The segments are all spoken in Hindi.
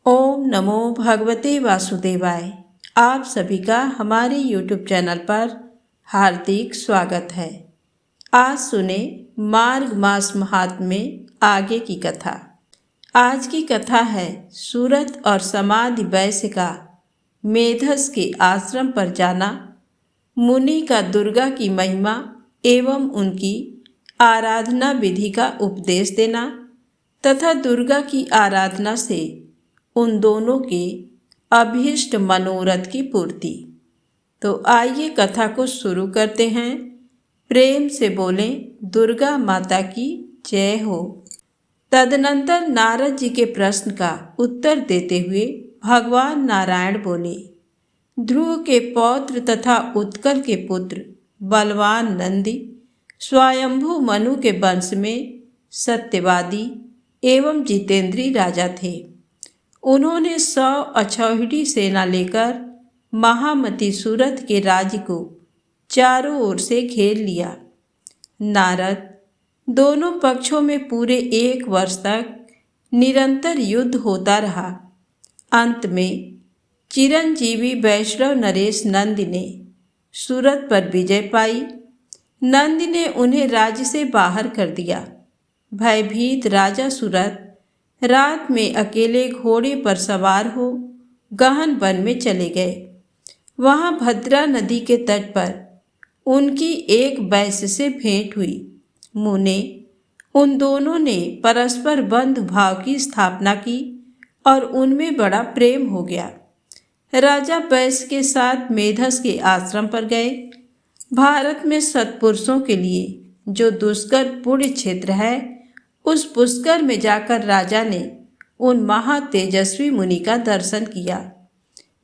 ओम नमो भगवते वासुदेवाय। आप सभी का हमारे YouTube चैनल पर हार्दिक स्वागत है। आज सुने मार्ग मास महात्म्य में आगे की कथा। आज की कथा है सूरत और समाधि वैश्य का मेधस के आश्रम पर जाना, मुनि का दुर्गा की महिमा एवं उनकी आराधना विधि का उपदेश देना तथा दुर्गा की आराधना से उन दोनों के अभीष्ट मनोरथ की पूर्ति। तो आइए कथा को शुरू करते हैं। प्रेम से बोलें दुर्गा माता की जय हो। तदनंतर नारद जी के प्रश्न का उत्तर देते हुए भगवान नारायण बोले, ध्रुव के पौत्र तथा उत्कल के पुत्र बलवान नंदी स्वयंभू मनु के वंश में सत्यवादी एवं जितेंद्री राजा थे। उन्होंने 100 अक्षौहिणी सेना लेकर महामती सूरत के राज्य को चारों ओर से घेर लिया। नारद दोनों पक्षों में पूरे 1 वर्ष तक निरंतर युद्ध होता रहा। अंत में चिरंजीवी वैष्णव नरेश नंद ने सूरत पर विजय पाई। नंद ने उन्हें राज्य से बाहर कर दिया। भयभीत राजा सूरत रात में अकेले घोड़े पर सवार हो गहन वन में चले गए। वहां भद्रा नदी के तट पर उनकी एक वैश्य से भेंट हुई। मुने उन दोनों ने परस्पर बंधु भाव की स्थापना की और उनमें बड़ा प्रेम हो गया। राजा वैश्य के साथ मेधस के आश्रम पर गए। भारत में सत्पुरुषों के लिए जो दुष्कर पुण्य क्षेत्र है, उस पुष्कर में जाकर राजा ने उन महातेजस्वी मुनि का दर्शन किया।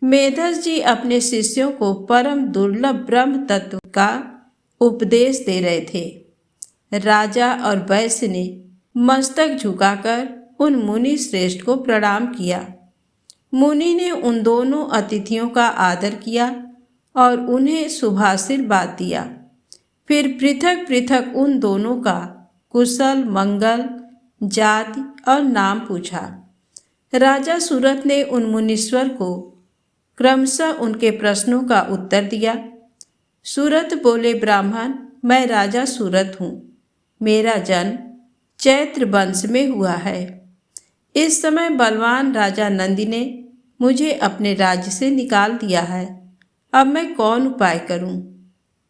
मेधस जी अपने शिष्यों को परम दुर्लभ ब्रह्म तत्व का उपदेश दे रहे थे। राजा और वैश्य ने मस्तक झुकाकर उन मुनि श्रेष्ठ को प्रणाम किया। मुनि ने उन दोनों अतिथियों का आदर किया और उन्हें शुभाशीर्वाद दिया। फिर पृथक पृथक उन दोनों का कुशल मंगल, जाति और नाम पूछा। राजा सूरत ने उन मुनीश्वर को क्रमशः उनके प्रश्नों का उत्तर दिया। सूरत बोले, ब्राह्मण, मैं राजा सूरत हूँ। मेरा जन्म चैत्र वंश में हुआ है। इस समय बलवान राजा नंदी ने मुझे अपने राज्य से निकाल दिया है। अब मैं कौन उपाय करूं?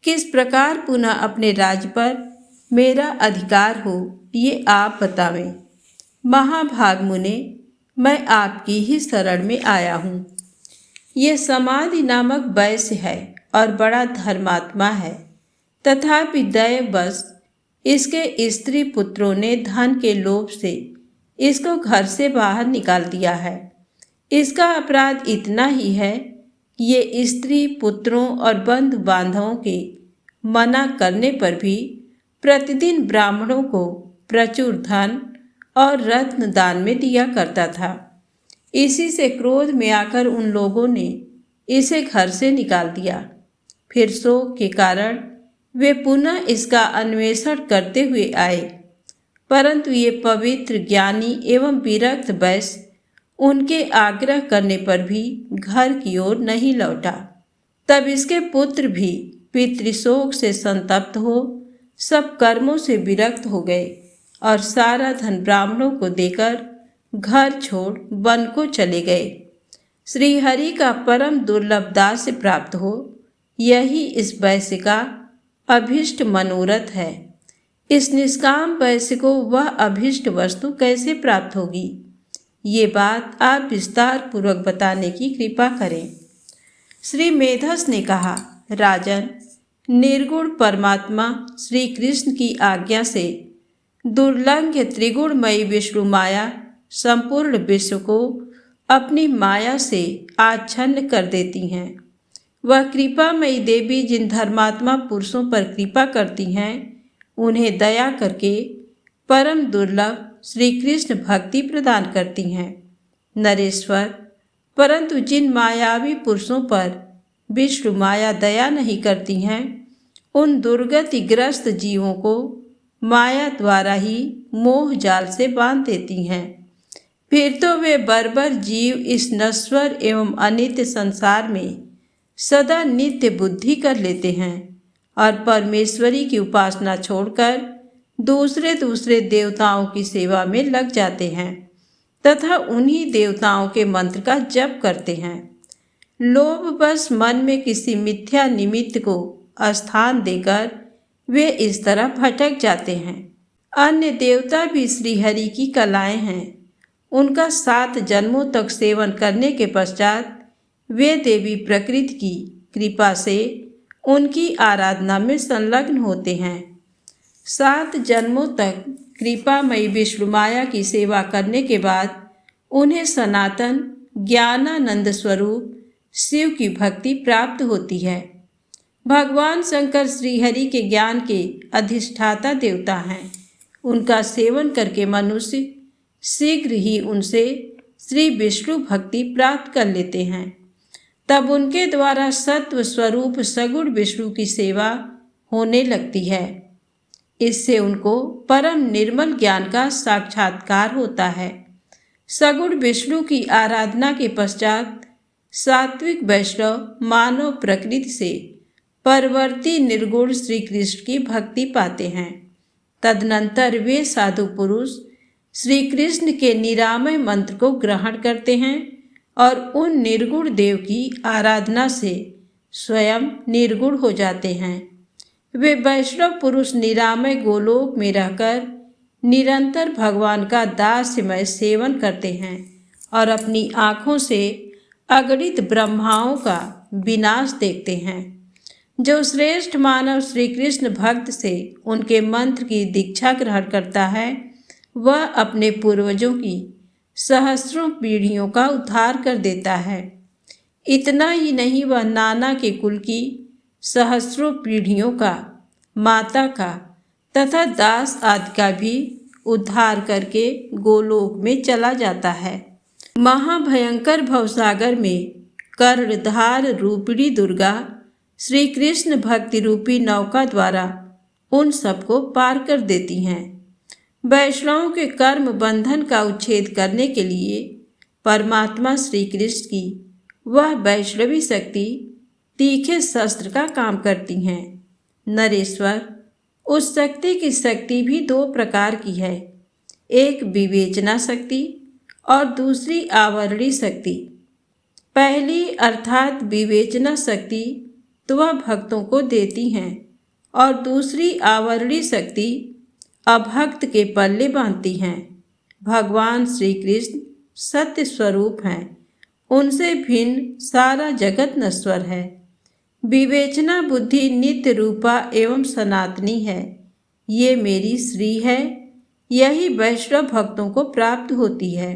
किस प्रकार पुनः अपने राज्य पर मेरा अधिकार हो, ये आप बतावें। महाभाग मुने, मैं आपकी ही शरण में आया हूँ। ये समाधि नामक वैश्य है और बड़ा धर्मात्मा है, तथापि दैववश इसके स्त्री पुत्रों ने धन के लोभ से इसको घर से बाहर निकाल दिया है। इसका अपराध इतना ही है, ये स्त्री पुत्रों और बंधु बांधवों के मना करने पर भी प्रतिदिन ब्राह्मणों को प्रचुर धन और रत्न दान में दिया करता था। इसी से क्रोध में आकर उन लोगों ने इसे घर से निकाल दिया। फिर शोक के कारण वे पुनः इसका अन्वेषण करते हुए आए, परंतु ये पवित्र ज्ञानी एवं विरक्त वैश्य उनके आग्रह करने पर भी घर की ओर नहीं लौटा। तब इसके पुत्र भी पितृशोक से संतप्त हो सब कर्मों से विरक्त हो गए और सारा धन ब्राह्मणों को देकर घर छोड़ वन को चले गए। श्री हरि का परम दुर्लभ दास्य प्राप्त हो, यही इस वैश्य का अभीष्ट मनोरथ है। इस निष्काम वैश्य को वह अभीष्ट वस्तु कैसे प्राप्त होगी, ये बात आप विस्तार पूर्वक बताने की कृपा करें। श्री मेधस ने कहा, राजन, निर्गुण परमात्मा श्री कृष्ण की आज्ञा से दुर्लंघ्य त्रिगुणमयी विष्णु माया संपूर्ण विश्व को अपनी माया से आच्छन्न कर देती हैं। वह कृपामयी देवी जिन धर्मात्मा पुरुषों पर कृपा करती हैं, उन्हें दया करके परम दुर्लभ श्री कृष्ण भक्ति प्रदान करती हैं। नरेश्वर, परंतु जिन मायावी पुरुषों पर विष्णु माया दया नहीं करती हैं, उन दुर्गतिग्रस्त जीवों को माया द्वारा ही मोह जाल से बांध देती हैं। फिर तो वे बर्बर जीव इस नश्वर एवं अनित्य संसार में सदा नित्य बुद्धि कर लेते हैं और परमेश्वरी की उपासना छोड़कर दूसरे दूसरे देवताओं की सेवा में लग जाते हैं तथा उन्हीं देवताओं के मंत्र का जप करते हैं। लोभवश मन में किसी मिथ्या निमित्त को स्थान देकर वे इस तरह भटक जाते हैं। अन्य देवता भी श्रीहरि की कलाएं हैं। उनका 7 जन्मों तक सेवन करने के पश्चात वे देवी प्रकृति की कृपा से उनकी आराधना में संलग्न होते हैं। 7 जन्मों तक कृपामयी विष्णु माया की सेवा करने के बाद उन्हें सनातन ज्ञानानंद स्वरूप शिव की भक्ति प्राप्त होती है। भगवान शंकर श्रीहरि के ज्ञान के अधिष्ठाता देवता हैं। उनका सेवन करके मनुष्य शीघ्र ही उनसे श्री विष्णु भक्ति प्राप्त कर लेते हैं। तब उनके द्वारा सत्व स्वरूप सगुण विष्णु की सेवा होने लगती है। इससे उनको परम निर्मल ज्ञान का साक्षात्कार होता है। सगुण विष्णु की आराधना के पश्चात सात्विक वैष्णव मानव प्रकृति से परवर्ती निर्गुण श्री कृष्ण की भक्ति पाते हैं। तदनंतर वे साधु पुरुष श्री कृष्ण के निरामय मंत्र को ग्रहण करते हैं और उन निर्गुण देव की आराधना से स्वयं निर्गुण हो जाते हैं। वे वैष्णव पुरुष निरामय गोलोक में रहकर निरंतर भगवान का दास्यमय सेवन करते हैं और अपनी आँखों से अगणित ब्रह्माओं का विनाश देखते हैं। जो श्रेष्ठ मानव श्री कृष्ण भक्त से उनके मंत्र की दीक्षा ग्रहण करता है वह अपने पूर्वजों की सहस्रों पीढ़ियों का उद्धार कर देता है। इतना ही नहीं, वह नाना के कुल की सहस्रों पीढ़ियों का, माता का तथा दास आदि का भी उद्धार करके गोलोक में चला जाता है। महाभयंकर भवसागर में कर्णधार रूपिणी दुर्गा श्री कृष्ण भक्ति रूपी नौका द्वारा उन सबको पार कर देती हैं। वैष्णवों के कर्म बंधन का उच्छेद करने के लिए परमात्मा श्री कृष्ण की वह वैष्णवी शक्ति तीखे शस्त्र का काम करती हैं। नरेश्वर, उस शक्ति की शक्ति भी 2 प्रकार की है, एक विवेचना शक्ति और दूसरी आवरणी शक्ति। पहली अर्थात विवेचना शक्ति तो वह भक्तों को देती हैं और दूसरी आवरणी शक्ति अभक्त के पल्ले बांधती हैं। भगवान श्री कृष्ण सत्य स्वरूप हैं, उनसे भिन्न सारा जगत नश्वर है। विवेचना बुद्धि नित्य रूपा एवं सनातनी है। ये मेरी श्री है, यही वैष्णव भक्तों को प्राप्त होती है।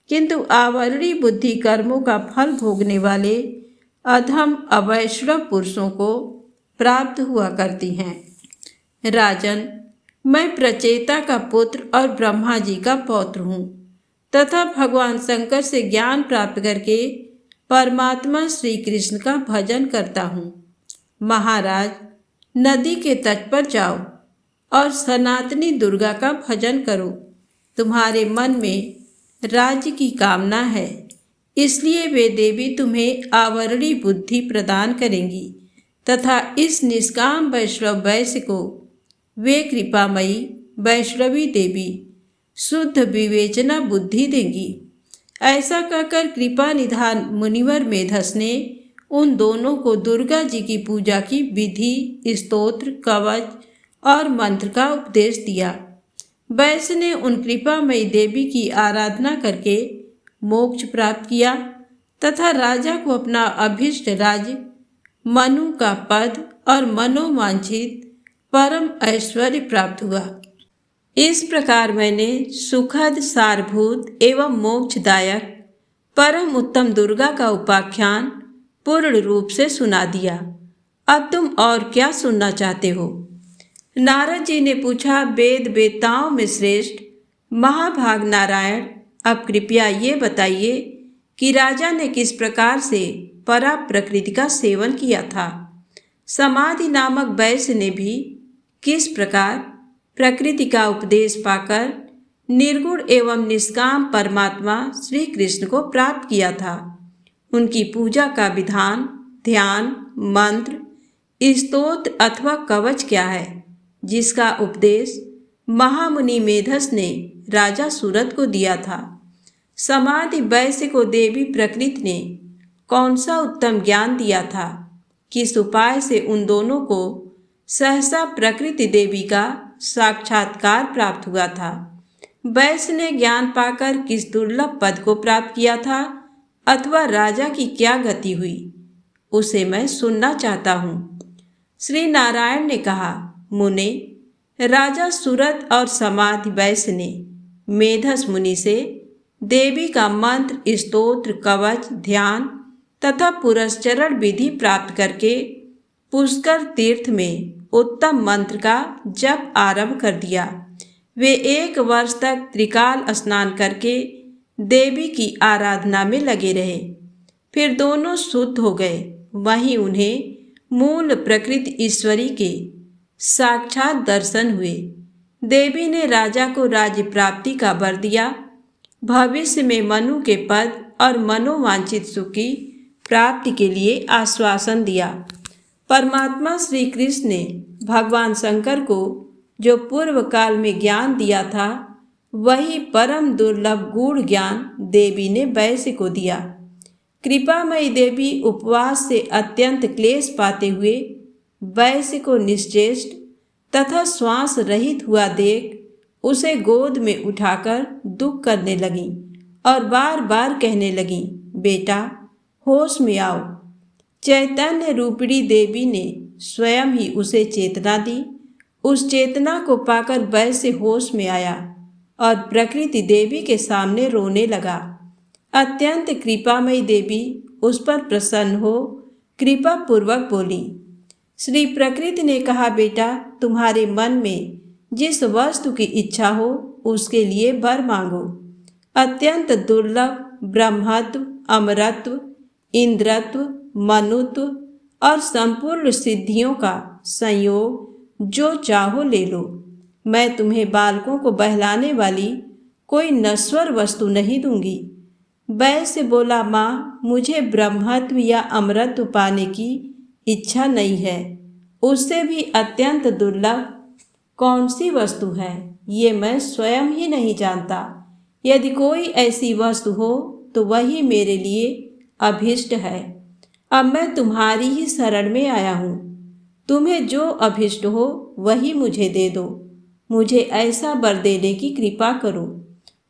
किंतु आवरणी बुद्धि कर्मों का फल भोगने वाले अधम अवैष्णव पुरुषों को प्राप्त हुआ करती हैं। राजन, मैं प्रचेता का पुत्र और ब्रह्मा जी का पौत्र हूँ तथा भगवान शंकर से ज्ञान प्राप्त करके परमात्मा श्री कृष्ण का भजन करता हूँ। महाराज, नदी के तट पर जाओ और सनातनी दुर्गा का भजन करो। तुम्हारे मन में राज्य की कामना है, इसलिए वे देवी तुम्हें आवरणी बुद्धि प्रदान करेंगी तथा इस निष्काम वैष्णव वैश्य को वे कृपामयी वैष्णवी देवी शुद्ध विवेचना बुद्धि देंगी। ऐसा कहकर कृपा निधान मुनिवर मेधस ने उन दोनों को दुर्गा जी की पूजा की विधि, स्तोत्र, कवच और मंत्र का उपदेश दिया। वैश्य ने उन कृपामयी देवी की आराधना करके मोक्ष प्राप्त किया तथा राजा को अपना अभीष्ट राज्य, मनु का पद और मनोवांछित परम ऐश्वर्य प्राप्त हुआ। इस प्रकार मैंने सुखद, सारभूत एवं मोक्षदायक परम उत्तम दुर्गा का उपाख्यान पूर्ण रूप से सुना दिया। अब तुम और क्या सुनना चाहते हो? नारद जी ने पूछा, वेद वेताओं में श्रेष्ठ महाभाग नारायण, अब कृपया ये बताइए कि राजा ने किस प्रकार से परा प्रकृति का सेवन किया था। समाधि नामक वैश्य ने भी किस प्रकार प्रकृति का उपदेश पाकर निर्गुण एवं निष्काम परमात्मा श्री कृष्ण को प्राप्त किया था। उनकी पूजा का विधान, ध्यान, मंत्र, स्तोत्र अथवा कवच क्या है, जिसका उपदेश महामुनि मेधस ने राजा सूरत को दिया था? समाधि वैश्य को देवी प्रकृति ने कौन सा उत्तम ज्ञान दिया था? किस उपाय से उन दोनों को सहसा प्रकृति देवी का साक्षात्कार प्राप्त हुआ था? वैश्य ने ज्ञान पाकर किस दुर्लभ पद को प्राप्त किया था, अथवा राजा की क्या गति हुई, उसे मैं सुनना चाहता हूँ। श्री नारायण ने कहा, मुने, राजा सूरत और समाधि वैश्य ने मेधस मुनि से देवी का मंत्र, स्तोत्र, कवच, ध्यान तथा पुरस्चरण विधि प्राप्त करके पुष्कर तीर्थ में उत्तम मंत्र का जप आरंभ कर दिया। वे 1 वर्ष तक त्रिकाल स्नान करके देवी की आराधना में लगे रहे। फिर दोनों शुद्ध हो गए। वहीं उन्हें मूल प्रकृति ईश्वरी के साक्षात दर्शन हुए। देवी ने राजा को राज्य प्राप्ति का वर दिया। भविष्य में मनु के पद और मनोवांछित सुख की प्राप्ति के लिए आश्वासन दिया। परमात्मा श्री कृष्ण ने भगवान शंकर को जो पूर्व काल में ज्ञान दिया था, वही परम दुर्लभ गूढ़ ज्ञान देवी ने वैश्य को दिया। कृपामयी देवी उपवास से अत्यंत क्लेश पाते हुए वैश्य को निश्चेष्ट तथा श्वास रहित हुआ देख उसे गोद में उठाकर दुख करने लगी और बार बार कहने लगी, बेटा होश में आओ। चैतन्य रूपिणी देवी ने स्वयं ही उसे चेतना दी। उस चेतना को पाकर वैश्य होश में आया और प्रकृति देवी के सामने रोने लगा। अत्यंत कृपामयी देवी उस पर प्रसन्न हो कृपा पूर्वक बोली। श्री प्रकृति ने कहा, बेटा, तुम्हारे मन में जिस वस्तु की इच्छा हो उसके लिए वर मांगो। अत्यंत दुर्लभ ब्रह्मत्व, अमरत्व, इंद्रत्व, मनुत्व और संपूर्ण सिद्धियों का संयोग जो चाहो ले लो। मैं तुम्हें बालकों को बहलाने वाली कोई नश्वर वस्तु नहीं दूंगी। वैश्य बोला, माँ, मुझे ब्रह्मत्व या अमरत्व पाने की इच्छा नहीं है। उससे भी अत्यंत दुर्लभ कौन सी वस्तु है, ये मैं स्वयं ही नहीं जानता। यदि कोई ऐसी वस्तु हो तो वही मेरे लिए अभीष्ट है। अब मैं तुम्हारी ही शरण में आया हूँ। तुम्हें जो अभीष्ट हो वही मुझे दे दो। मुझे ऐसा वर देने की कृपा करो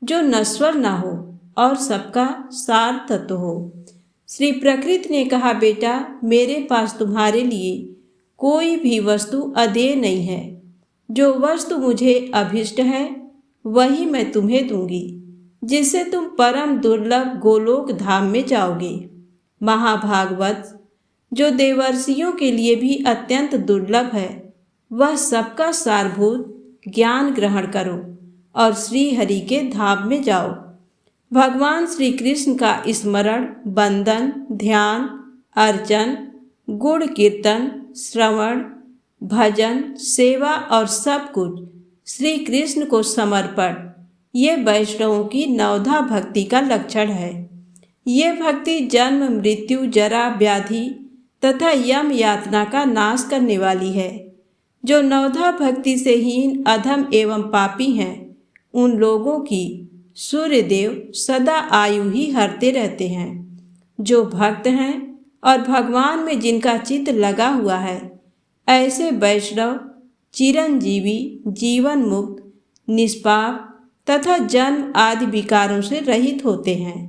जो नश्वर ना हो और सबका सार तत्व हो। श्री प्रकृति ने कहा, बेटा, मेरे पास तुम्हारे लिए कोई भी वस्तु अदेय नहीं है। जो वस्तु मुझे अभीष्ट है वही मैं तुम्हें दूंगी, जिससे तुम परम दुर्लभ गोलोक धाम में जाओगे। महाभागवत जो देवर्षियों के लिए भी अत्यंत दुर्लभ है, वह सबका सारभूत ज्ञान ग्रहण करो और श्री हरि के धाम में जाओ। भगवान श्री कृष्ण का स्मरण, वंदन, ध्यान, अर्चन, गुण कीर्तन, श्रवण, भजन, सेवा और सब कुछ श्री कृष्ण को समर्पण, ये वैष्णवों की नवधा भक्ति का लक्षण है। ये भक्ति जन्म, मृत्यु, जरा, व्याधि तथा यम यातना का नाश करने वाली है। जो नवधा भक्ति से हीन, अधम एवं पापी हैं, उन लोगों की सूर्यदेव सदा आयु ही हरते रहते हैं। जो भक्त हैं और भगवान में जिनका चित्त लगा हुआ है, ऐसे वैष्णव चिरंजीवी, जीवन मुक्त, निष्पाप तथा जन्म आदि विकारों से रहित होते हैं।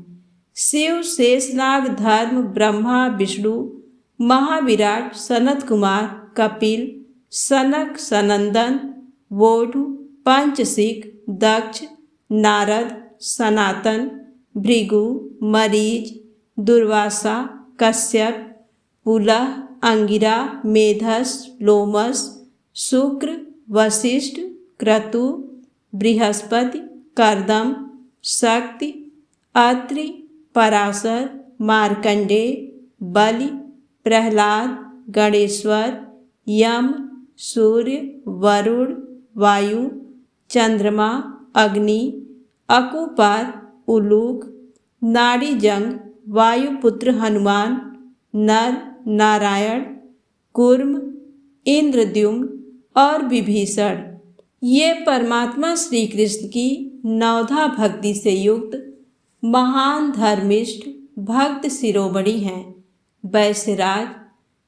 शिव, शेषनाग, धर्म, ब्रह्मा, विष्णु, महाविराट, सनत कुमार, कपिल, सनक, सनंदन, वोढ, पंचसिक, दक्ष, नारद, सनातन, भृगु, मरीच, दुर्वासा, कश्यप, पुलह, अंगिरा, मेधस, लोमस, शुक्र, वशिष्ठ, क्रतु, बृहस्पति, कर्दम, शक्ति, अत्रि, पराशर, मार्कंडेय, बलि, प्रहलाद, गणेश्वर, यम, सूर्य, वरुण, वायु, चंद्रमा, अग्नि, अकुपात, उलूक, नाड़ी जंग, वायुपुत्र हनुमान, नर, नारायण, कूर्म, इंद्रद्युम्न और विभीषण ये परमात्मा श्री कृष्ण की नवधा भक्ति से युक्त महान धर्मिष्ठ भक्त शिरोमणि हैं। वैश्यराज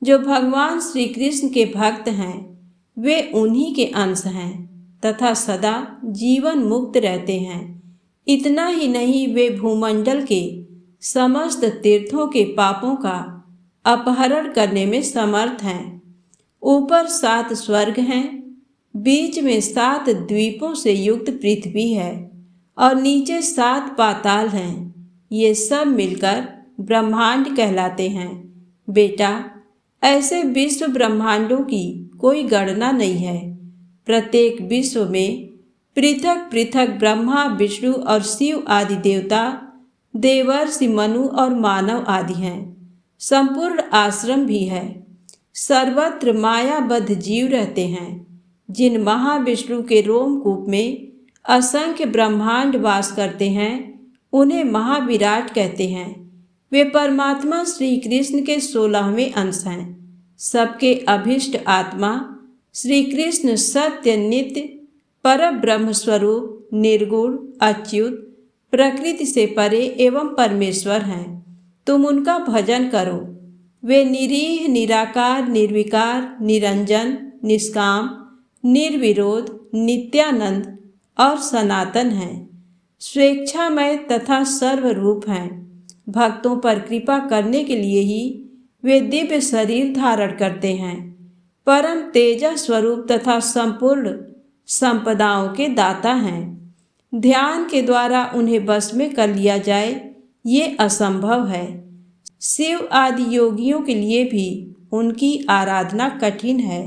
जो भगवान श्री कृष्ण के भक्त हैं वे उन्हीं के अंश हैं तथा सदा जीवन मुक्त रहते हैं। इतना ही नहीं, वे भूमंडल के समस्त तीर्थों के पापों का अपहरण करने में समर्थ हैं। ऊपर 7 स्वर्ग हैं, बीच में 7 द्वीपों से युक्त पृथ्वी है और नीचे 7 पाताल हैं। ये सब मिलकर ब्रह्मांड कहलाते हैं। बेटा, ऐसे विश्व ब्रह्मांडों की कोई गणना नहीं है। प्रत्येक विश्व में पृथक पृथक ब्रह्मा, विष्णु और शिव आदि देवता, देवर्षि, मनु और मानव आदि हैं। संपूर्ण आश्रम भी है। सर्वत्र मायाबद्ध जीव रहते हैं। जिन महाविष्णु के रोमकूप में असंख्य ब्रह्मांड वास करते हैं उन्हें महाविराट कहते हैं। वे परमात्मा श्री कृष्ण के 16वें अंश हैं। सबके अभीष्ट आत्मा श्री कृष्ण सत्य, नित्य, परब्रह्म स्वरूप, निर्गुण, अच्युत, प्रकृति से परे एवं परमेश्वर हैं। तुम उनका भजन करो। वे निरीह, निराकार, निर्विकार, निरंजन, निष्काम, निर्विरोध, नित्यानंद और सनातन हैं। स्वेच्छामय तथा सर्वरूप हैं। भक्तों पर कृपा करने के लिए ही वे दिव्य शरीर धारण करते हैं। परम तेजा स्वरूप तथा संपूर्ण संपदाओं के दाता हैं। ध्यान के द्वारा उन्हें बस में कर लिया जाए ये असंभव है। शिव आदि योगियों के लिए भी उनकी आराधना कठिन है।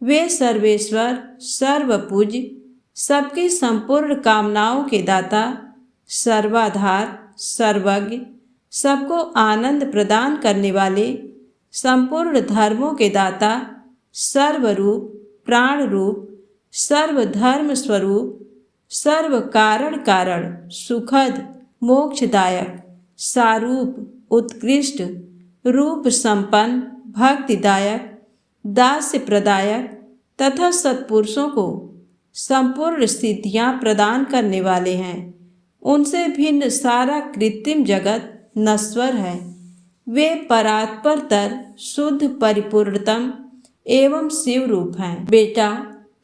वे सर्वेश्वर, सर्वपूज्य, सबकी संपूर्ण कामनाओं के दाता, सर्वाधार, सर्वज्ञ, सबको आनंद प्रदान करने वाले, संपूर्ण धर्मों के दाता, सर्वरूप, प्राण रूप, सर्वधर्म स्वरूप, सर्व कारण कारण, सुखद, मोक्षदायक, सारूप, उत्कृष्ट, रूप संपन्न, भक्तिदायक, दास्य प्रदायक तथा सत्पुरुषों को संपूर्ण सिद्धियां प्रदान करने वाले हैं। उनसे भिन्न सारा कृत्रिम जगत नश्वर है। वे परात्परतर, शुद्ध, परिपूर्णतम एवं शिव रूप हैं। बेटा,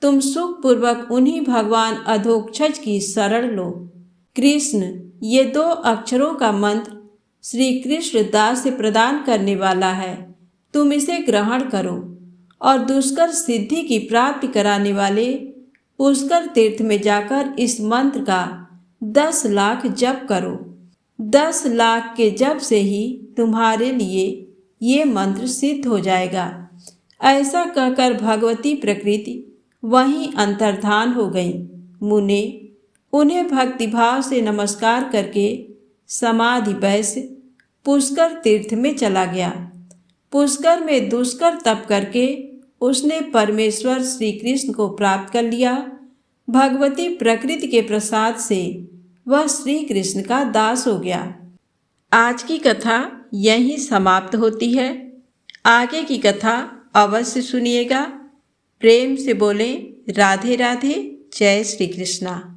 तुम सुखपूर्वक उन्हीं भगवान अधोक्षज की शरण लो। कृष्ण ये 2 अक्षरों का मंत्र श्री कृष्ण दास से प्रदान करने वाला है। तुम इसे ग्रहण करो और दुष्कर सिद्धि की प्राप्ति कराने वाले पुष्कर तीर्थ में जाकर इस मंत्र का 10 लाख जप करो। 10 लाख के जप से ही तुम्हारे लिए ये मंत्र सिद्ध हो जाएगा। ऐसा कहकर भगवती प्रकृति वहीं अंतर्धान हो गई। मुने उन्हें भक्तिभाव से नमस्कार करके समाधि वैश्य पुष्कर तीर्थ में चला गया। पुष्कर में दुष्कर तप करके उसने परमेश्वर श्री कृष्ण को प्राप्त कर लिया। भगवती प्रकृति के प्रसाद से वह श्री कृष्ण का दास हो गया। आज की कथा यहीं समाप्त होती है। आगे की कथा अवश्य सुनिएगा। प्रेम से बोलें राधे राधे। जय श्री कृष्णा।